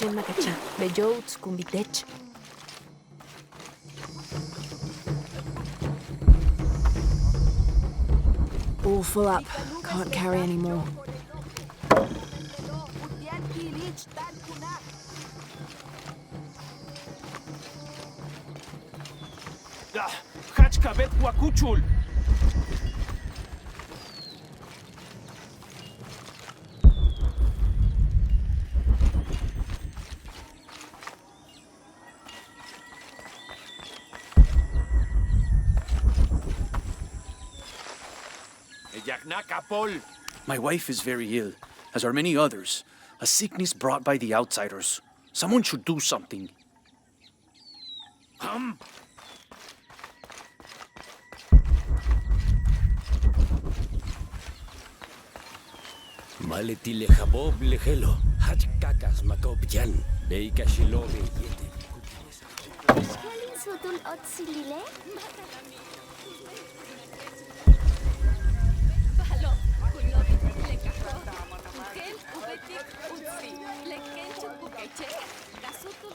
Chen makacha, bejots kumbitech. All full up. Can't carry any more. Hachka bet huacuchul. Yaknaka Pol. My wife is very ill, as are many others. A sickness brought by the outsiders. Someone should do something. Maleti lejabob lejelo. Hachkakas makopjan. Beika shilobe yete. Skelin sudul otsilile? Balo, kulobi, lekajo, ukel, ubetik, utsi, lekenchu bukeche, kasutul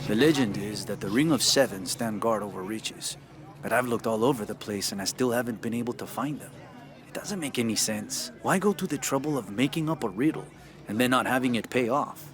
The legend is that the Ring of Seven stand guard over Reaches. But I've looked all over the place and I still haven't been able to find them. It doesn't make any sense. Why go to the trouble of making up a riddle and then not having it pay off?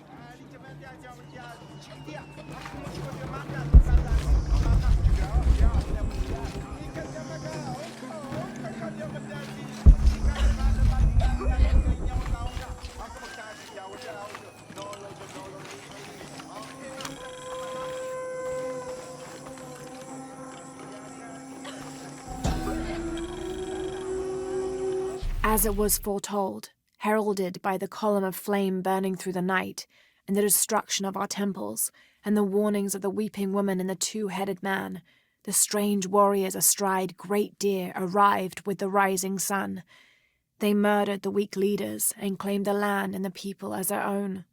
As it was foretold, heralded by the column of flame burning through the night, and the destruction of our temples, and the warnings of the weeping woman and the two-headed man, the strange warriors astride great deer arrived with the rising sun. They murdered the weak leaders and claimed the land and the people as their own.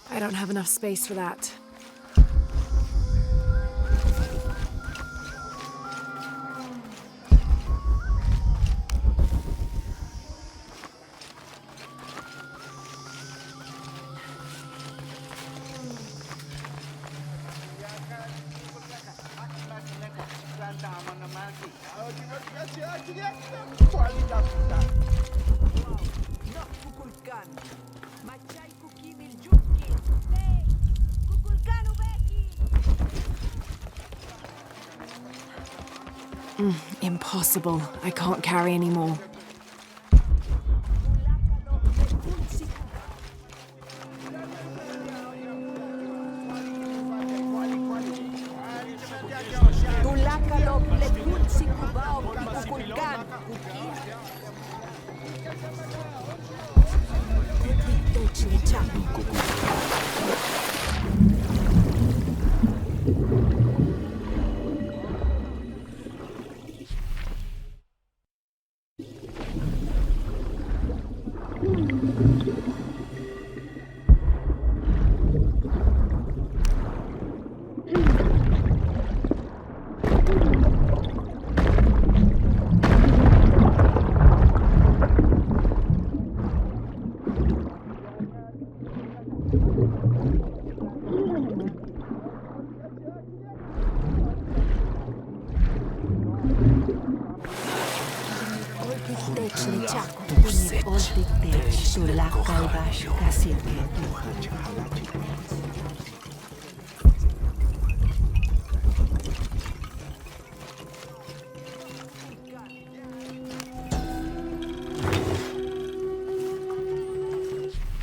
I don't have enough space for that. Impossible. I can't carry any more.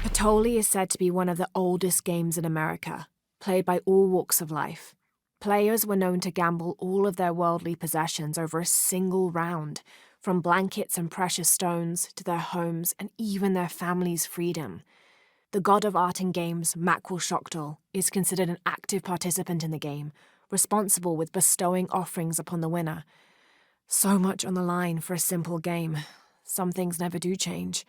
Patoli is said to be one of the oldest games in America, played by all walks of life. Players were known to gamble all of their worldly possessions over a single round, from blankets and precious stones to their homes and even their family's freedom. The god of art and games, Makwul is considered an active participant in the game, responsible with bestowing offerings upon the winner. So much on the line for a simple game. Some things never do change.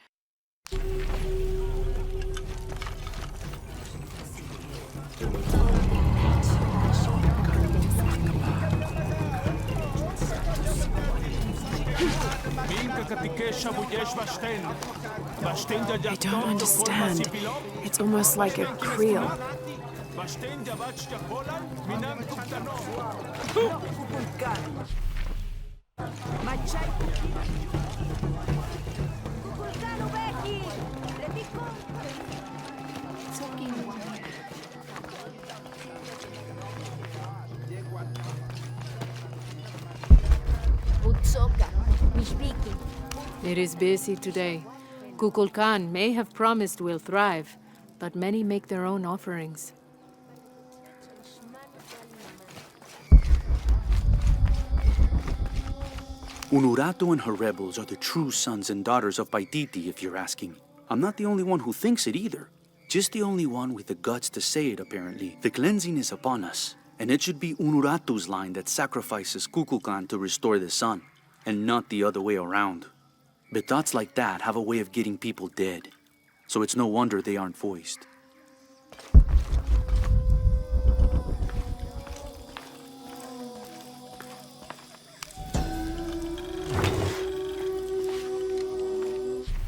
I don't understand. It's almost like a creel. It is busy today. Kukulkan may have promised we'll thrive, but many make their own offerings. Unuratu and her rebels are the true sons and daughters of Paititi, if you're asking. I'm not the only one who thinks it either. Just the only one with the guts to say it, apparently. The cleansing is upon us, and it should be Unuratu's line that sacrifices Kukulkan to restore the sun, and not the other way around. But thoughts like that have a way of getting people dead, so it's no wonder they aren't voiced.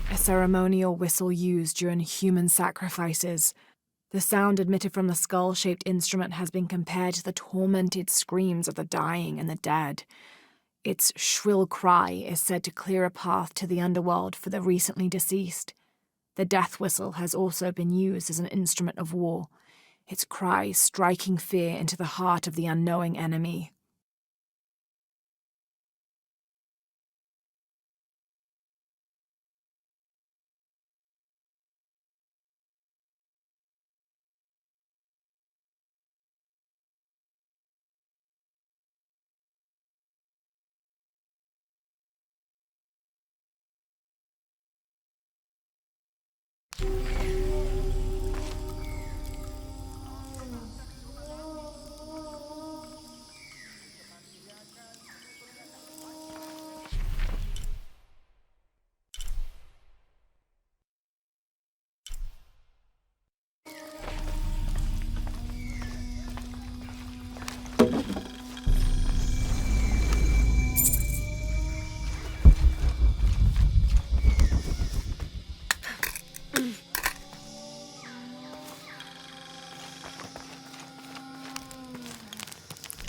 A ceremonial whistle used during human sacrifices. The sound emitted from the skull-shaped instrument has been compared to the tormented screams of the dying and the dead. Its shrill cry is said to clear a path to the underworld for the recently deceased. The death whistle has also been used as an instrument of war, its cry striking fear into the heart of the unknowing enemy.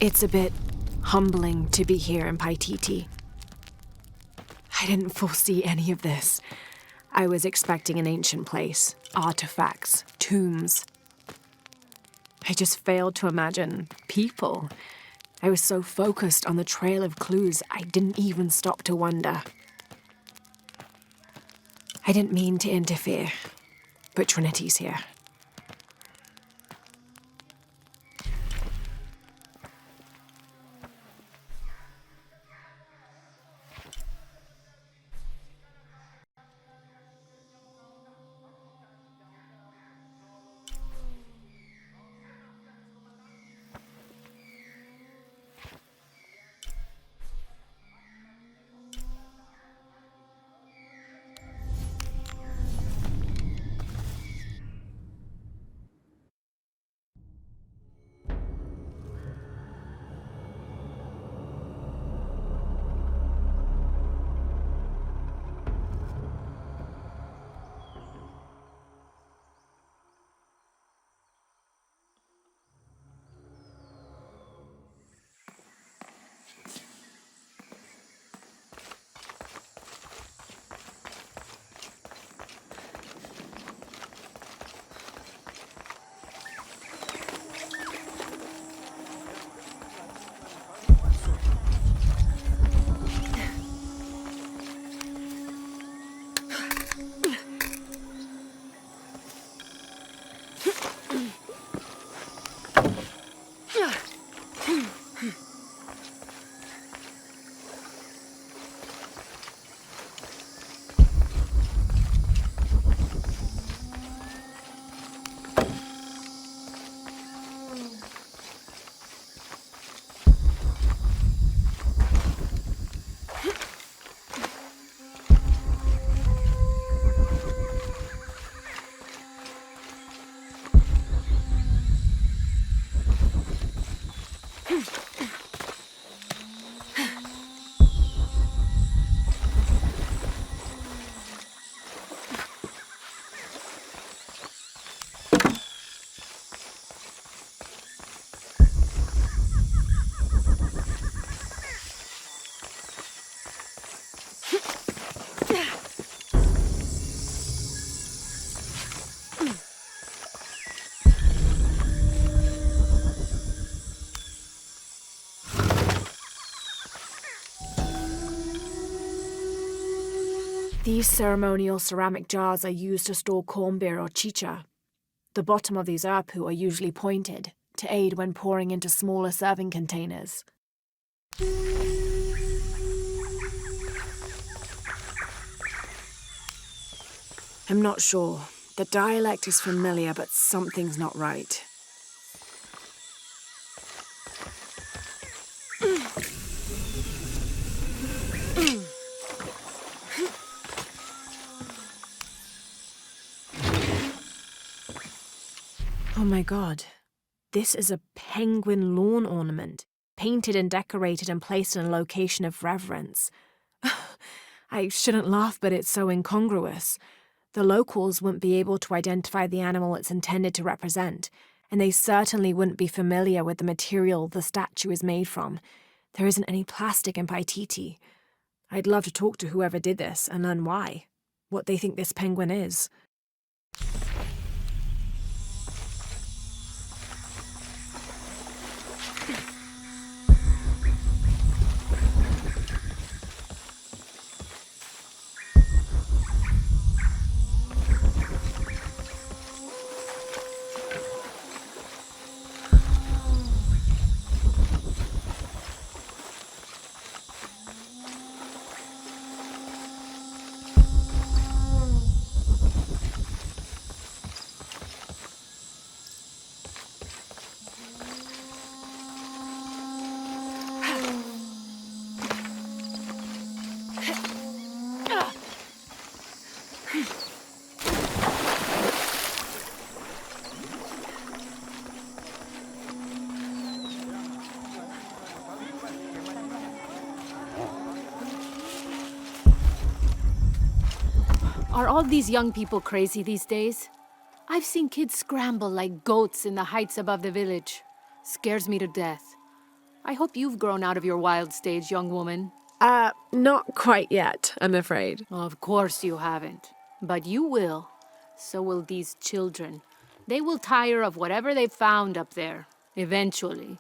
It's a bit humbling to be here in Paititi. I didn't foresee any of this. I was expecting an ancient place, artifacts, tombs. I just failed to imagine people. I was so focused on the trail of clues, I didn't even stop to wonder. I didn't mean to interfere, but Trinity's here. These ceremonial ceramic jars are used to store corn beer or chicha. The bottom of these apu are usually pointed to aid when pouring into smaller serving containers. I'm not sure. The dialect is familiar, but something's not right. Oh my god. This is a penguin lawn ornament, painted and decorated and placed in a location of reverence. I shouldn't laugh, but it's so incongruous. The locals wouldn't be able to identify the animal it's intended to represent, and they certainly wouldn't be familiar with the material the statue is made from. There isn't any plastic in Paititi. I'd love to talk to whoever did this and learn why, what they think this penguin is. Are all these young people crazy these days? I've seen kids scramble like goats in the heights above the village. Scares me to death. I hope you've grown out of your wild stage, young woman. Not quite yet, I'm afraid. Of course you haven't. But you will. So will these children. They will tire of whatever they've found up there. Eventually.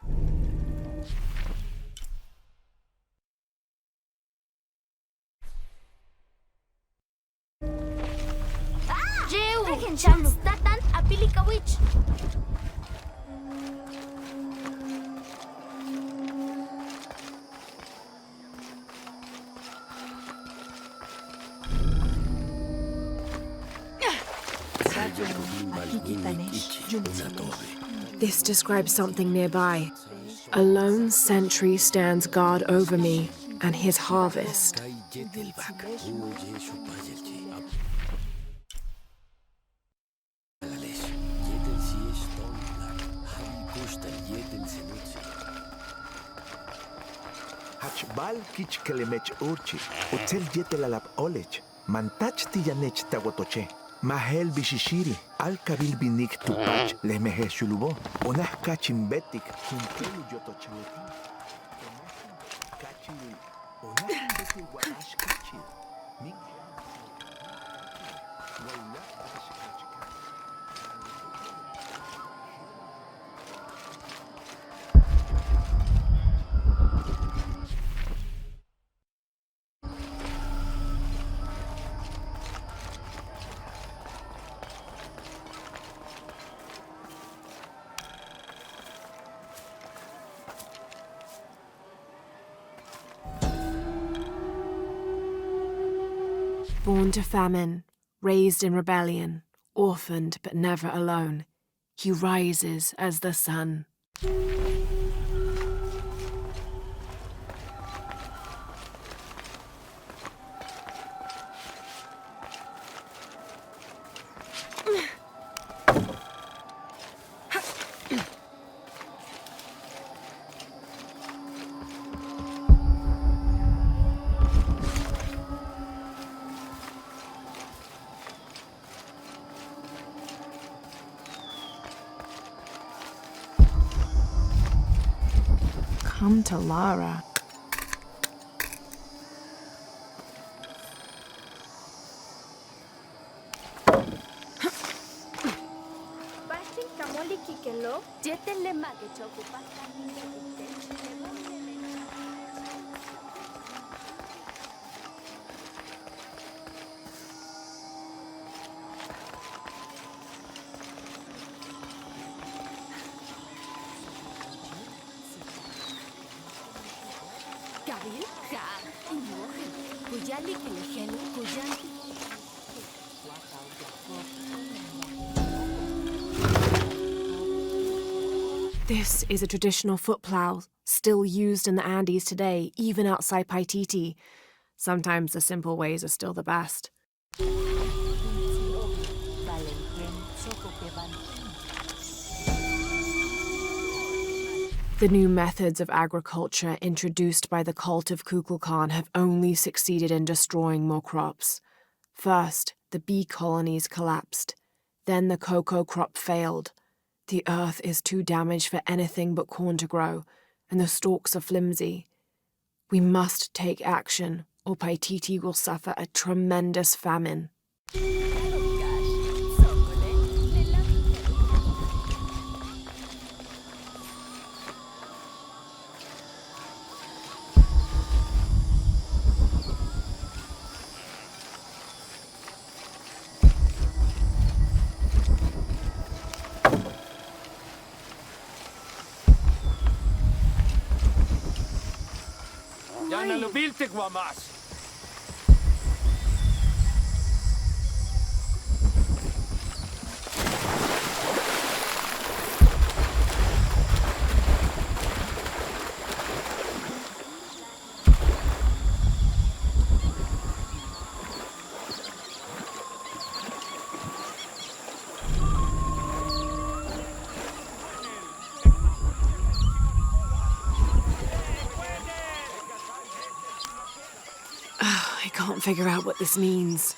Taken chance Tatan Apilika Witch. This describes something nearby. A lone sentry stands guard over me and his harvest. Hachbal kich kelemech urchi, utzel yetelalap olech, mantach tiyanech tagotoche, mahel bishishiri, al kabil binik tupach, lemehe shulubo, onah kachimbetik, kumpelu yotochaletin, kachil, onah beti wadash kachil, mink, Born to famine, raised in rebellion, orphaned but never alone, he rises as the sun. Come to Lara. Bashin kamoli kikelo, jetenle mage chokupa. Kabil, ha, inohen. Kuyali kilehelu, kuyan. This is a traditional foot plough, still used in the Andes today, even outside Paititi. Sometimes the simple ways are still the best. The new methods of agriculture introduced by the cult of Kukulkan have only succeeded in destroying more crops. First, the bee colonies collapsed. Then the cocoa crop failed. The earth is too damaged for anything but corn to grow, and the stalks are flimsy. We must take action, or Paititi will suffer a tremendous famine. Ya no lo vilte, guamas. I can't figure out what this means.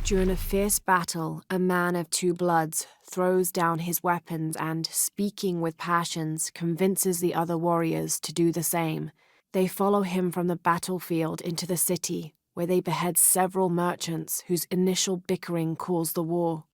During a fierce battle, a man of two bloods throws down his weapons and, speaking with passions, convinces the other warriors to do the same. They follow him from the battlefield into the city, where they behead several merchants whose initial bickering caused the war.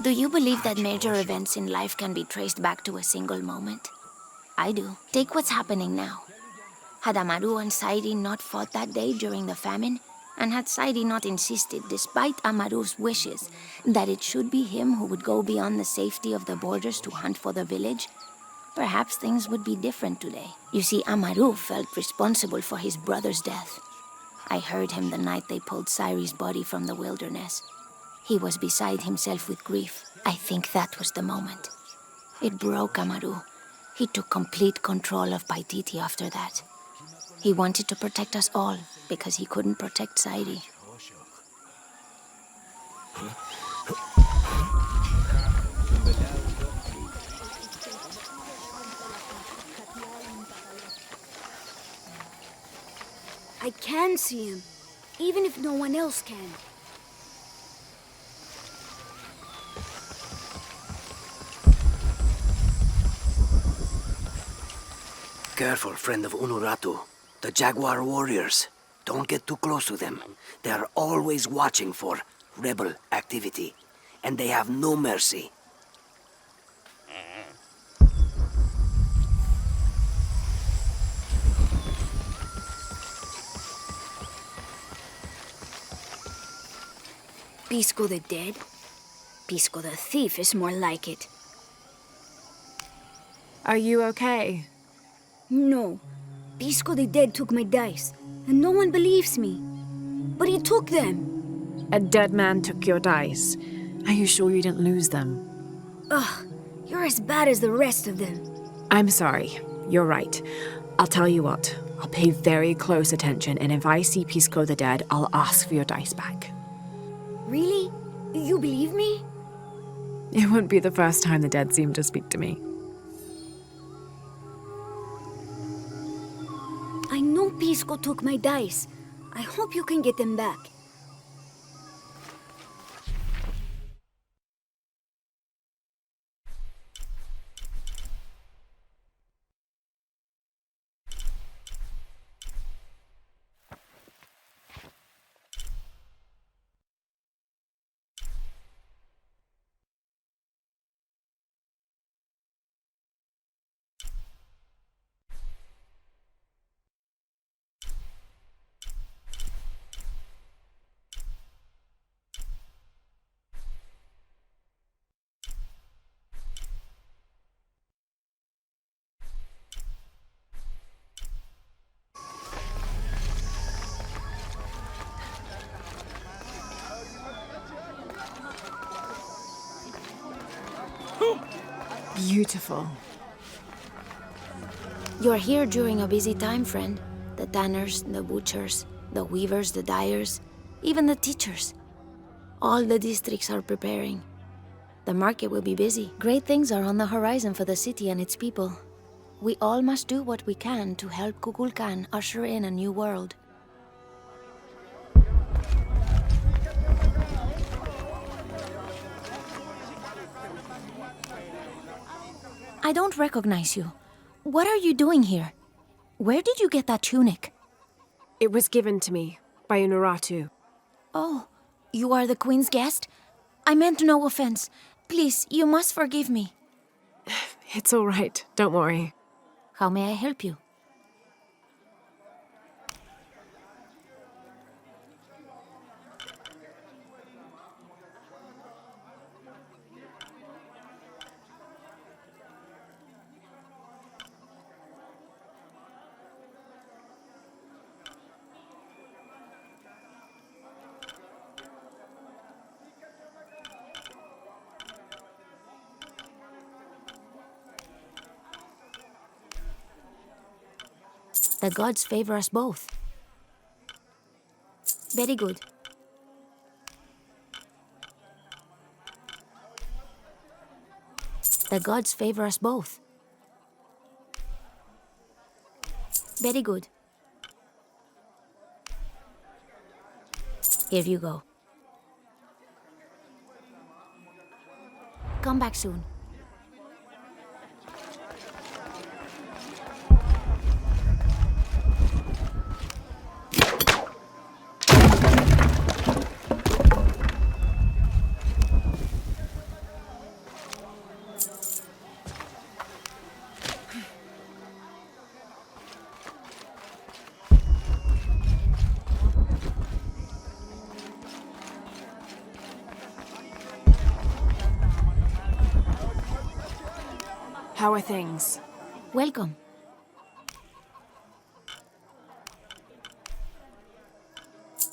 Do you believe that major events in life can be traced back to a single moment? I do. Take what's happening now. Had Amaru and Sairi not fought that day during the famine, and had Sairi not insisted, despite Amaru's wishes, that it should be him who would go beyond the safety of the borders to hunt for the village, perhaps things would be different today. You see, Amaru felt responsible for his brother's death. I heard him the night they pulled Sairi's body from the wilderness. He was beside himself with grief. I think that was the moment. It broke Amaru. He took complete control of Paititi after that. He wanted to protect us all because he couldn't protect Sairi. I can see him, even if no one else can. Careful, friend of Unuratu. The Jaguar warriors. Don't get too close to them. They are always watching for rebel activity, and they have no mercy. Pisco the dead? Pisco the thief is more like it. Are you okay? No. Pisco the dead took my dice, and no one believes me. But he took them. A dead man took your dice. Are you sure you didn't lose them? Ugh, you're as bad as the rest of them. I'm sorry. You're right. I'll tell you what. I'll pay very close attention, and if I see Pisco the dead, I'll ask for your dice back. Really? You believe me? It wouldn't be the first time the dead seemed to speak to me. I know Pisco took my dice. I hope you can get them back. Beautiful. You're here during a busy time, friend. The tanners, the butchers, the weavers, the dyers, even the teachers. All the districts are preparing. The market will be busy. Great things are on the horizon for the city and its people. We all must do what we can to help Kukulkan usher in a new world. I don't recognize you. What are you doing here? Where did you get that tunic? It was given to me by Unuratu. Oh, you are the Queen's guest? I meant no offense. Please, you must forgive me. It's all right, don't worry. How may I help you? The gods favor us both. Very good. The gods favor us both. Very good. Here you go. Come back soon. How are things? Welcome.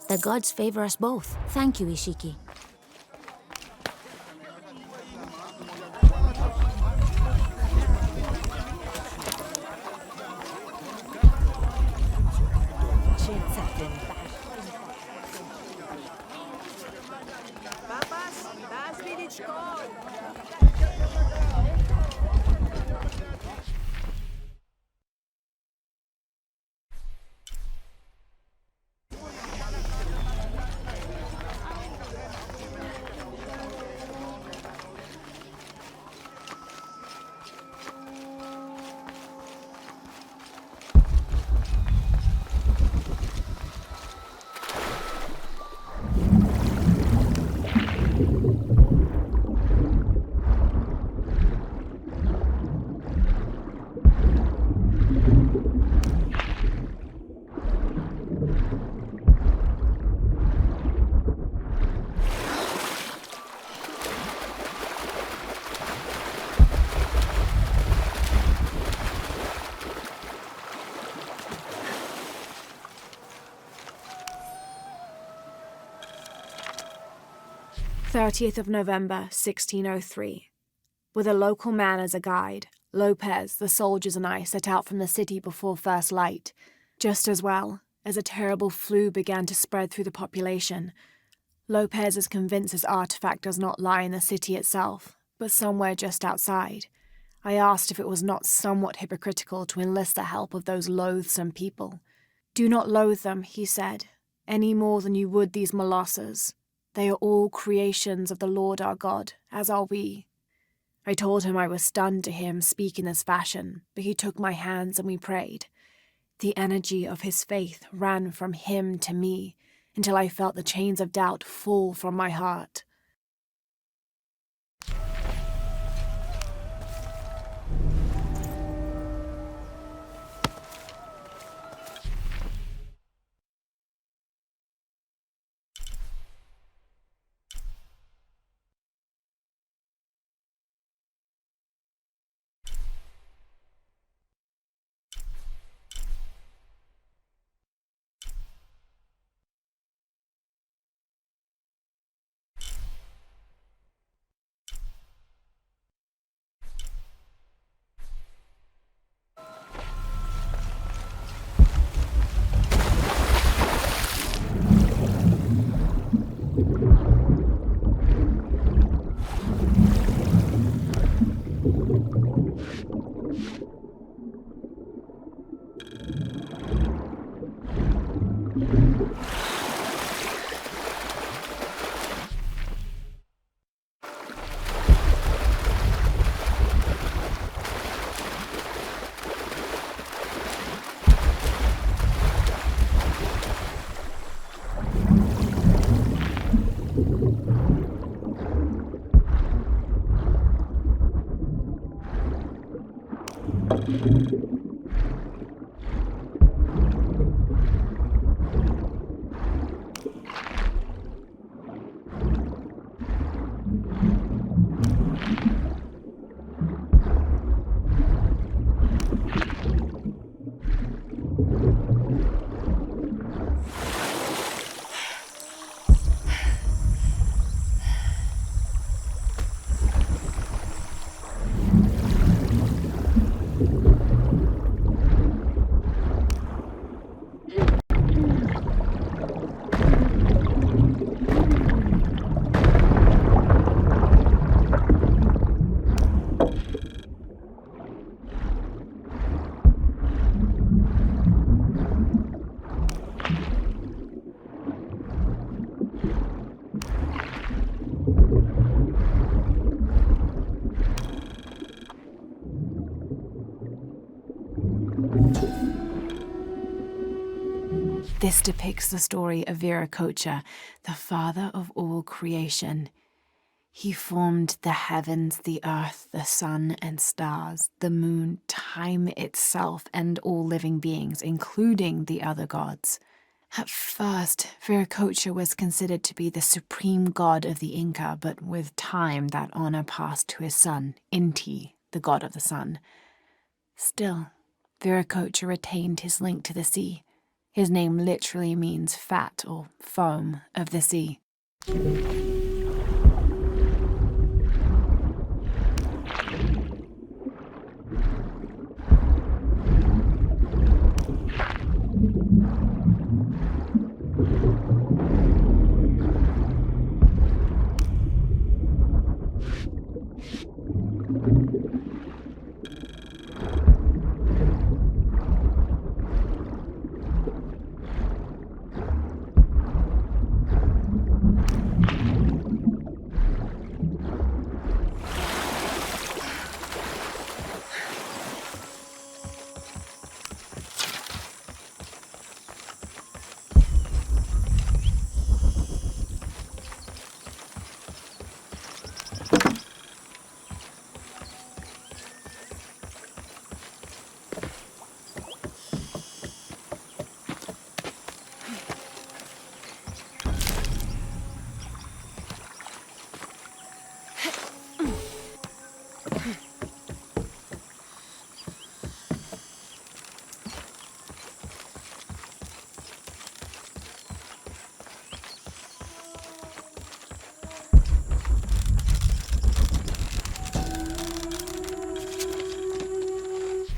The gods favor us both. Thank you, Ishiki. '30th of November, 1603. With a local man as a guide, Lopez, the soldiers, and I set out from the city before first light. Just as well, as a terrible flu began to spread through the population. Lopez is convinced his artifact does not lie in the city itself, but somewhere just outside. I asked if it was not somewhat hypocritical to enlist the help of those loathsome people. Do not loathe them, he said, any more than you would these Molossers. They are all creations of the Lord our God, as are we. I told him I was stunned to hear him speak in this fashion, but he took my hands and we prayed. The energy of his faith ran from him to me, until I felt the chains of doubt fall from my heart. This depicts the story of Viracocha, the father of all creation. He formed the heavens, the earth, the sun and stars, the moon, time itself, and all living beings, including the other gods. At first, Viracocha was considered to be the supreme god of the Inca, but with time that honor passed to his son, Inti, the god of the sun. Still, Viracocha retained his link to the sea. His name literally means fat or foam of the sea.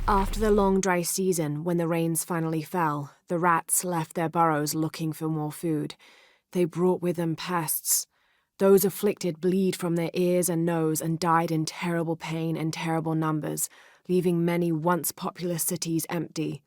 After the long dry season, when the rains finally fell, the rats left their burrows looking for more food. They brought with them pests. Those afflicted bleed from their ears and nose and died in terrible pain and terrible numbers, leaving many once populous cities empty.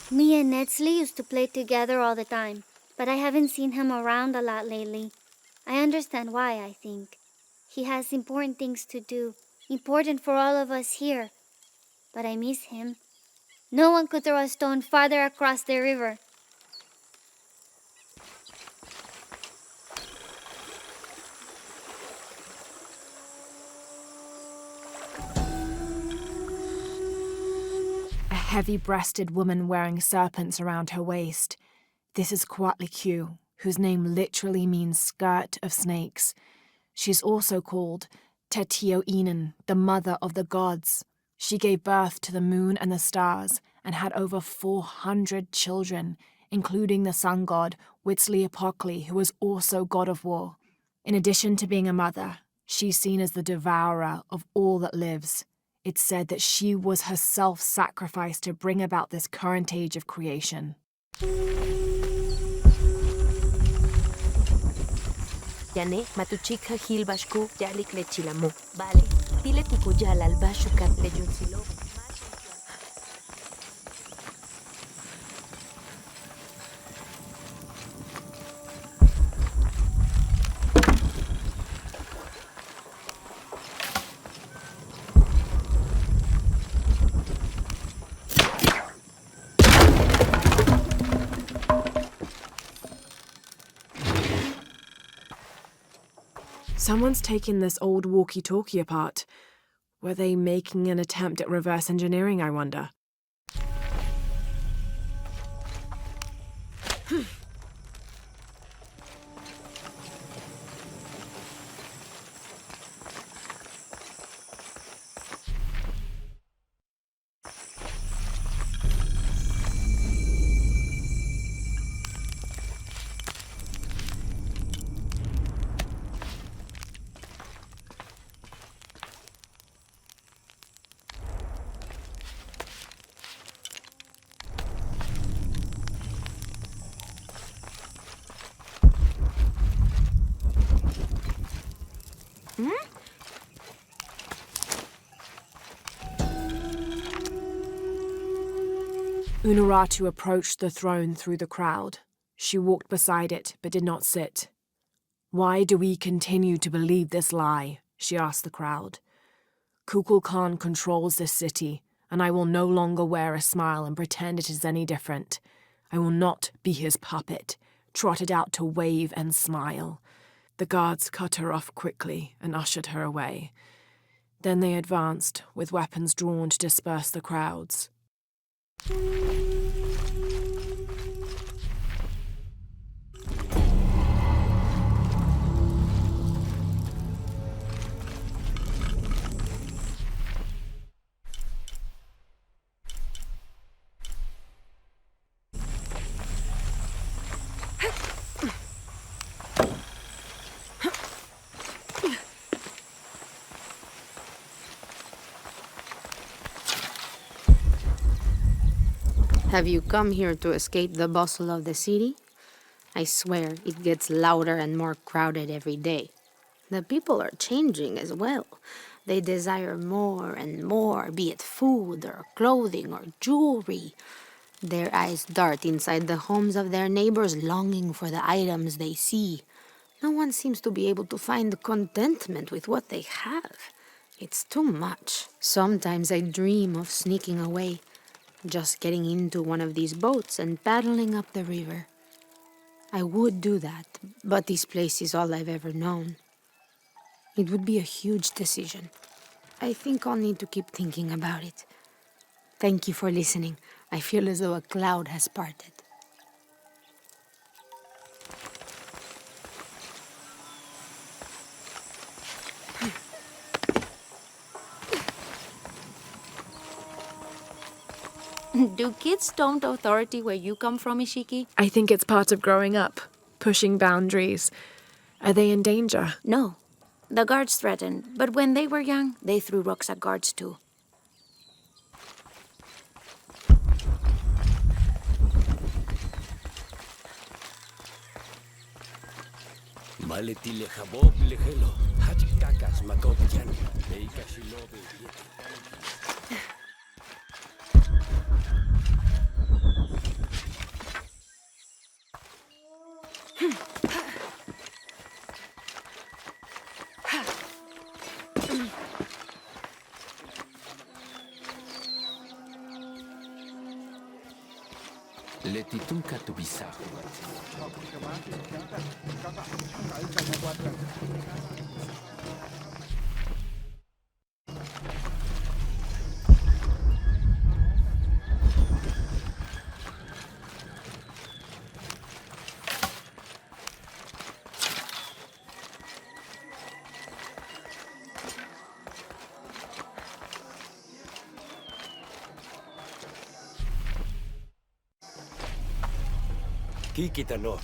Me and Netsley used to play together all the time, but I haven't seen him around a lot lately. I understand why, I think. He has important things to do, important for all of us here. But I miss him. No one could throw a stone farther across the river. A heavy-breasted woman wearing serpents around her waist. This is Coatlicue, whose name literally means skirt of snakes. She's also called Tetioinen, the mother of the gods. She gave birth to the moon and the stars and had over 400 children, including the sun god Huitzilopochtli, who was also god of war. In addition to being a mother, she's seen as the devourer of all that lives. It's said that she was herself sacrificed to bring about this current age of creation. Yane matuchika hilbashku yalik lechilamu. Vale, dile tikuyal al bashukat leyunsilo. Someone's taken this old walkie-talkie apart. Were they making an attempt at reverse engineering, I wonder? Unuratu approached the throne through the crowd. She walked beside it, but did not sit. "Why do we continue to believe this lie?" she asked the crowd. "Kukulkan controls this city, and I will no longer wear a smile and pretend it is any different. I will not be his puppet, trotted out to wave and smile." The guards cut her off quickly and ushered her away. Then they advanced, with weapons drawn to disperse the crowds. Have you come here to escape the bustle of the city? I swear, it gets louder and more crowded every day. The people are changing as well. They desire more and more, be it food or clothing or jewelry. Their eyes dart inside the homes of their neighbors, longing for the items they see. No one seems to be able to find contentment with what they have. It's too much. Sometimes I dream of sneaking away, just getting into one of these boats and paddling up the river. I would do that, but this place is all I've ever known. It would be a huge decision. I think I'll need to keep thinking about it. Thank you for listening. I feel as though a cloud has parted. Do kids don't authority where you come from, Ishiki? I think it's part of growing up, pushing boundaries. Are they in danger? No. The guards threatened, but when they were young, they threw rocks at guards too. Maletile Habob Lehelo, Hach Kakas Makopjan, Beika Shilobe. Letitunka tu bisa. Kikita no.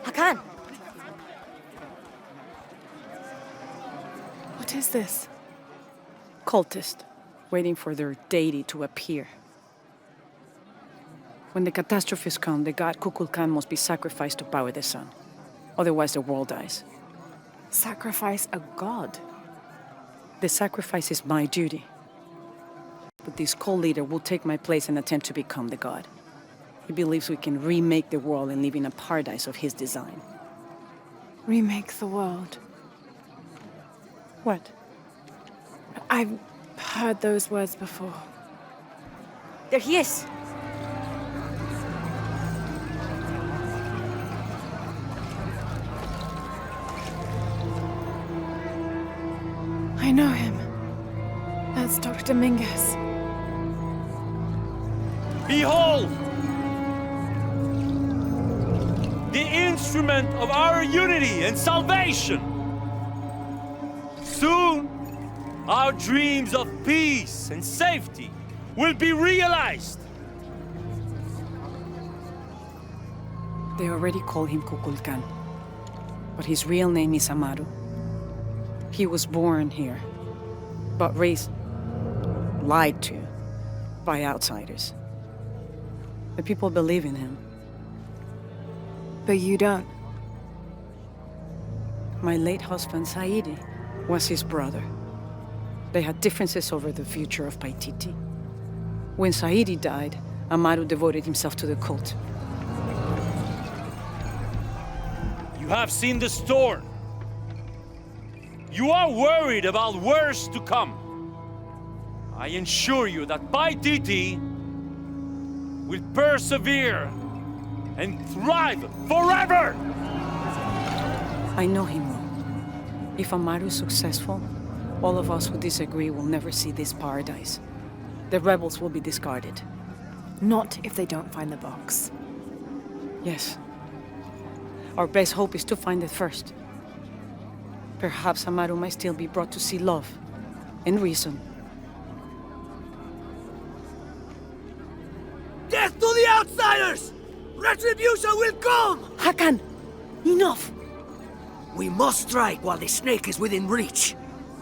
Hakan! What is this? Cultist, waiting for their deity to appear. When the catastrophes come, the god Kukulkan must be sacrificed to power the sun. Otherwise, the world dies. Sacrifice a god? The sacrifice is my duty. But this cult leader will take my place and attempt to become the god. He believes we can remake the world and live in a paradise of his design. Remake the world. What? I've heard those words before. There he is! I know him. That's Dr. Dominguez. Behold! The instrument of our unity and salvation! Soon, our dreams of peace and safety will be realized! They already call him Kukulkan. But his real name is Amaru. He was born here, but raised, lied to, by outsiders. The people believe in him. But you don't. My late husband, Saidi, was his brother. They had differences over the future of Paititi. When Saidi died, Amaru devoted himself to the cult. You have seen the storm. You are worried about worse to come. I assure you that Paititi will persevere and thrive forever! I know him well. If Amaru is successful, all of us who disagree will never see this paradise. The rebels will be discarded. Not if they don't find the box. Yes. Our best hope is to find it first. Perhaps Amaru might still be brought to see love and reason. Death to the outsiders! Retribution will come! Hakan! Enough! We must strike while the snake is within reach.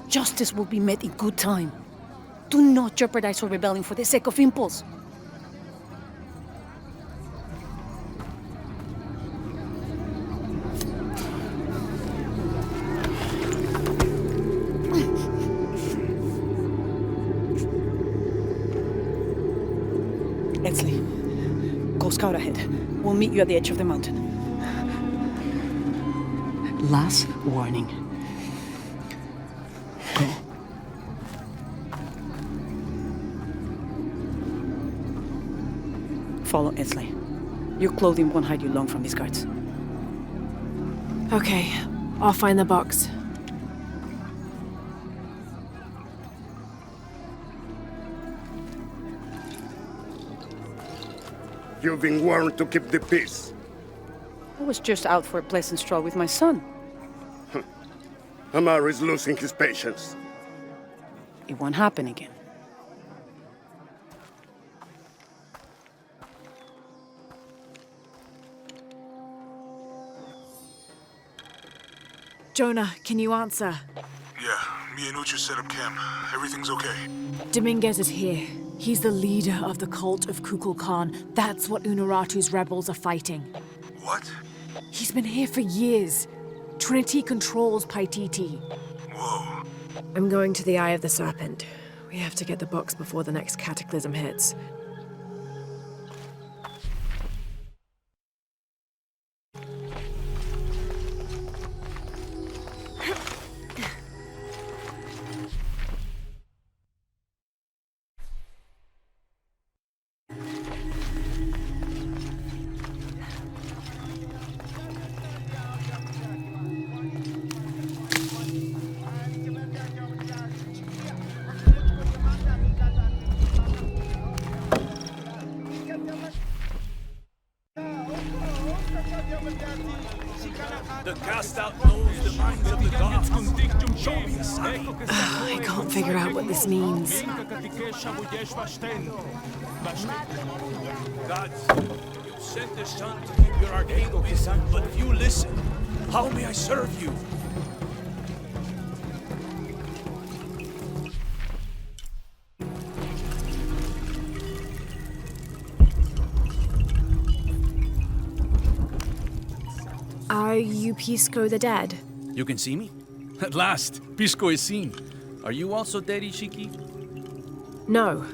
Justice will be met in good time. Do not jeopardize our rebellion for the sake of impulse. Etzli, go scout ahead. We'll meet you at the edge of the mountain. Last warning. Follow Etzli. Your clothing won't hide you long from these guards. Okay, I'll find the box. You've been warned to keep the peace. I was just out for a pleasant stroll with my son. Amaru is losing his patience. It won't happen again. Jonah, can you answer? Yeah, me and Ucha set up camp. Everything's okay. Dominguez is here. He's the leader of the cult of Kukulkan. That's what Unuratu's rebels are fighting. What? He's been here for years. Trinity controls Paititi. Whoa. I'm going to the Eye of the Serpent. We have to get the box before the next cataclysm hits. The cast out knows the minds of the gods. Show me a sign. I can't figure out what this means. Gods, sent the sun to keep your arcane busy, but if you listen, how may I serve you? Are you Pisco the Dead? You can see me? At last, Pisco is seen. Are you also dead, Ishiki? No.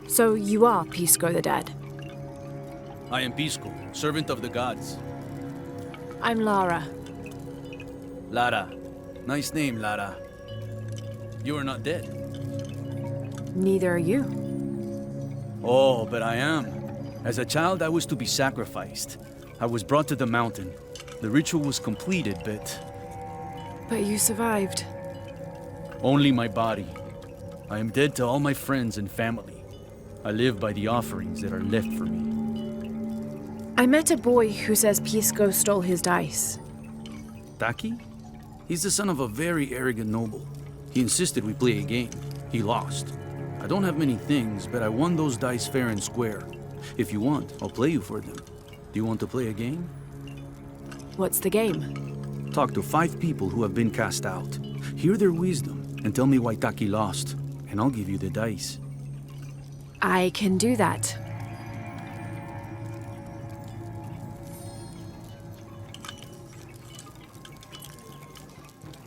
So you are Pisco the Dead. I am Pisco, servant of the gods. I'm Lara. Lara. Nice name, Lara. You are not dead. Neither are you. Oh, but I am. As a child, I was to be sacrificed. I was brought to the mountain. The ritual was completed, but But you survived. only my body. I am dead to all my friends and family. I live by the offerings that are left for me. I met a boy who says Pisco stole his dice. Taki? He's the son of a very arrogant noble. He insisted we play a game. He lost. I don't have many things, but I won those dice fair and square. If you want, I'll play you for them. Do you want to play a game? What's the game? Talk to 5 people who have been cast out. Hear their wisdom and tell me why Taki lost, and I'll give you the dice. I can do that.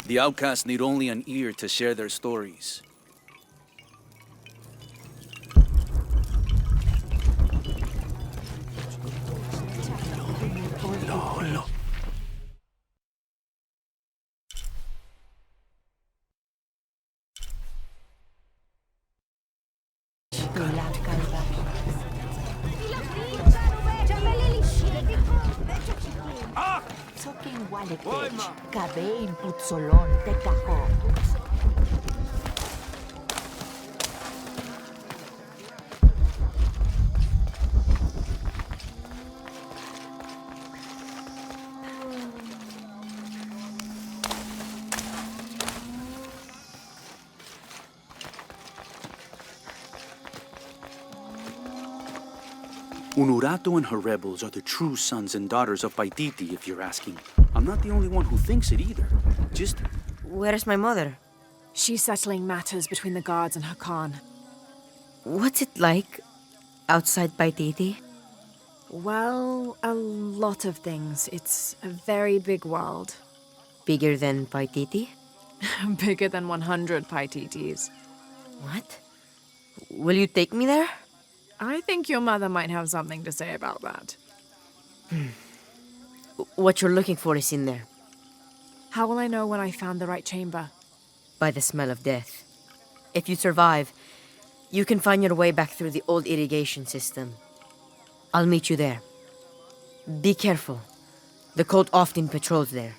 The outcasts need only an ear to share their stories. Sokin walekech, kabein putzolon tekaho. Unurato and her rebels are the true sons and daughters of Paititi, if you're asking. I'm not the only one who thinks it either. Just... Where's my mother? She's settling matters between the guards and her Khan. What's it like outside Paititi? Well, a lot of things. It's a very big world. Bigger than Paititi? Bigger than 100 Paititis. What? Will you take me there? I think your mother might have something to say about that. What you're looking for is in there. How will I know when I found the right chamber? By the smell of death. If you survive, you can find your way back through the old irrigation system. I'll meet you there. Be careful. The cult often patrols there.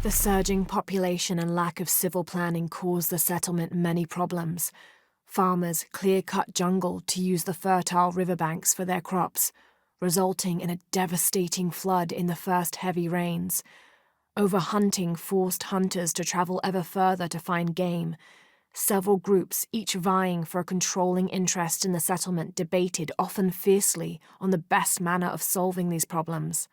The surging population and lack of civil planning caused the settlement many problems. Farmers clear-cut jungle to use the fertile riverbanks for their crops, resulting in a devastating flood in the first heavy rains. Overhunting forced hunters to travel ever further to find game. Several groups, each vying for a controlling interest in the settlement, debated, often fiercely, on the best manner of solving these problems.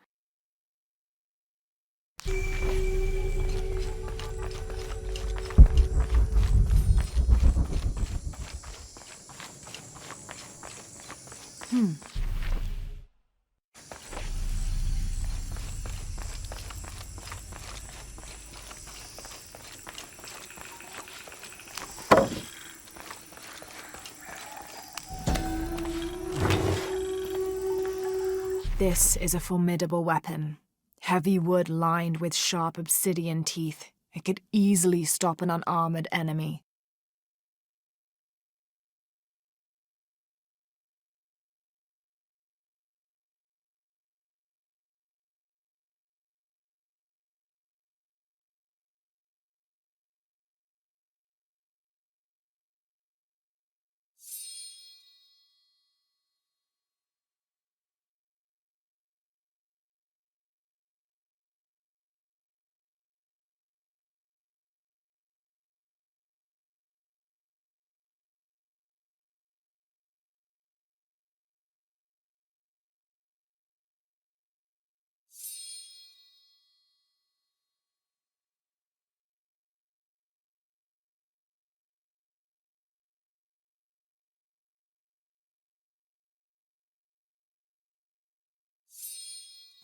This is a formidable weapon. Heavy wood lined with sharp obsidian teeth. It could easily stop an unarmored enemy.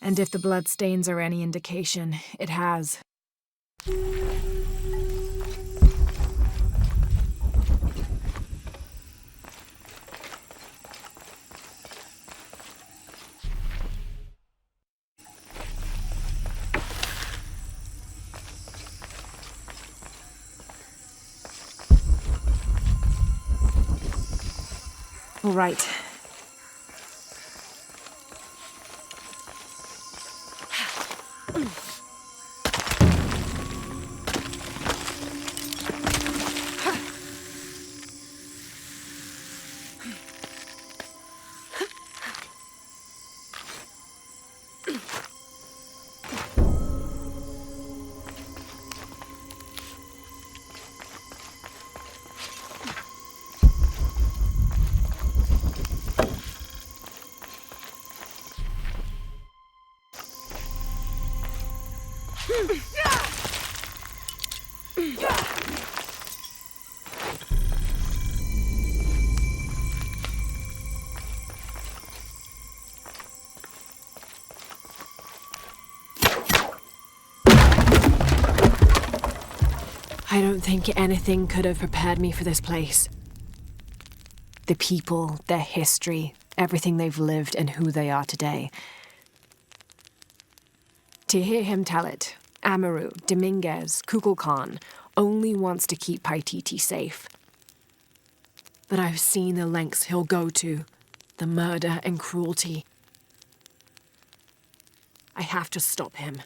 And if the bloodstains are any indication, it has. All right. I don't think anything could have prepared me for this place. The people, their history, everything they've lived and who they are today. To hear him tell it, Amaru, Dominguez, Kukulkan only wants to keep Paititi safe. But I've seen the lengths he'll go to, the murder and cruelty. I have to stop him.